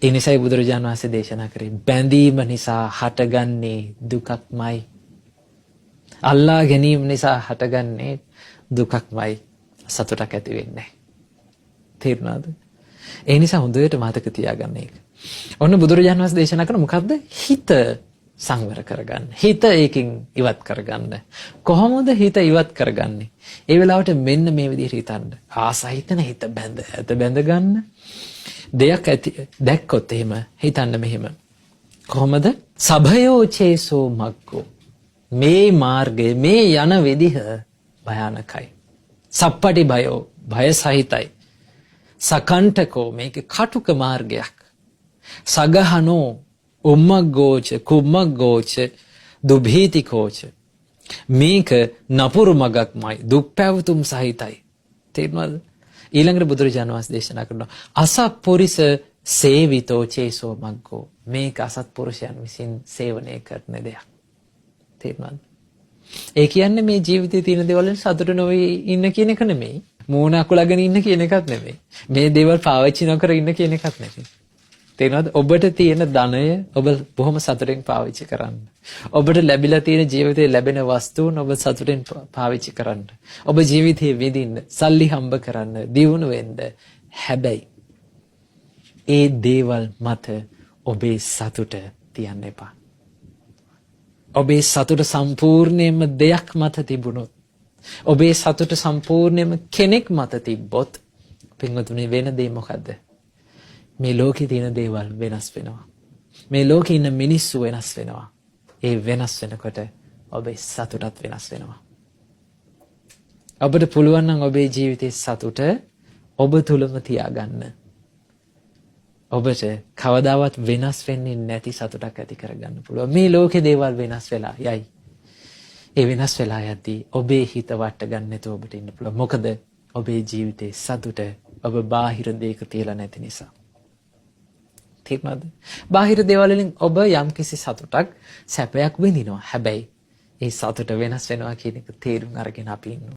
ඒ නිසායි බුදුරජාණන් වහන්සේ දේශනා කරේ බැඳීම නිසා හටගන්නේ දුකක්මයි. අල්ලා ගැනීම නිසා හටගන්නේ දුකක්මයි. සතුටක් ඇති වෙන්නේ නැහැ. තේරුණාද? ඒ නිසා හොඳට මතක තියාගන්න ඒක. ඔන්න බුදුරජාණන් වහන්සේ දේශනා කරන මොකද්ද? හිත සංවර කරගන්න. හිත ඒකෙන් ඉවත් කරගන්න. කොහොමද හිත ඉවත් කරගන්නේ? ඒ වෙලාවට මෙන්න මේ විදිහට හිතන්න. ආසහිතන හිත බැඳ ගන්න. දෙයක් ඇති දැක්කොත් එහෙම හිතන්න මෙහෙම. කොහොමද? සභයෝ චේසෝ මග්ගෝ. මේ මාර්ගය මේ යන විදිහ භයානකයි. සප්පටි භයෝ භය සහිතයි. සකණ්ඨකෝ මේක කටුක මාර්ගයක්. සගහනෝ උම්මග්ගෝච කුම්මග්ගෝච දුභීතිකෝච මේක නපුරු මගක්මයි දුක් පැවතුම් සහිතයි. තේරුණාද? ඊළඟට බුදුරජාණන් වහන්සේ දේශනා කරනවා අසත්පුරිස සේවිතෝ චේසෝ මග්ගෝ මේක අසත්පුරුෂයන් විසින් සේවනය කරන දෙයක්. තේරුණාද? ඒ කියන්නේ මේ ජීවිතයේ තියෙන දේවල් වලින් සතුට නොවි ඉන්න කියන එක නෙමෙයි. මූණ අකුලගෙන ඉන්න කියන එකත් නෙමෙයි. මේ දේවල් පාවිච්චි නොකර ඉන්න කියන එකත් නෙමෙයි. තේරෙනවද? ඔබට තියෙන ධනය ඔබ බොහොම සතුටින් පාවිච්චි කරන්න. ඔබට ලැබිලා තියෙන ජීවිතේ ලැබෙන වස්තුන් ඔබ සතුටින් පාවිච්චි කරන්න. ඔබ ජීවිතේ විඳින්න, සල්ලි හම්බ කරන්න, දියුණු වෙන්න. හැබැයි ඒ දේවල් මත ඔබේ සතුට තියන්න එපා. ඔබේ සතුට සම්පූර්ණයෙන්ම දෙයක් මත තිබුණොත්, ඔබේ සතුට සම්පූර්ණයෙන්ම කෙනෙක් මත තිබ්බොත්, පින්වතුනි වෙන දේ මොකද්ද? මේ ලෝකේ තියෙන දේවල් වෙනස් වෙනවා. මේ ලෝකේ ඉන්න මිනිස්සු වෙනස් වෙනවා. ඒ වෙනස් වෙනකොට ඔබේ සතුටත් වෙනස් වෙනවා. ඔබට පුළුවන් නම් ඔබේ ජීවිතේ සතුට ඔබ තුලම තියාගන්න. ඔබට කවදාවත් වෙනස් වෙන්නේ නැති සතුටක් ඇති කරගන්න පුළුවන්. මේ ලෝකේ දේවල් වෙනස් වෙලා යයි. ඒ වෙනස් වෙලා යද්දී ඔබේ හිත වට ගන්න නැතුව ඔබට ඉන්න පුළුවන්. මොකද ඔබේ ජීවිතේ සතුට ඔබ බාහිර දෙයක තියලා නැති නිසා. තේරුණාද? බාහිර දේවල් වලින් ඔබ යම්කිසි සතුටක් සැපයක් විඳිනවා. හැබැයි ඒ සතුට වෙනස් වෙනවා කියන එක තේරුම් අරගෙන අපි ඉන්නවා.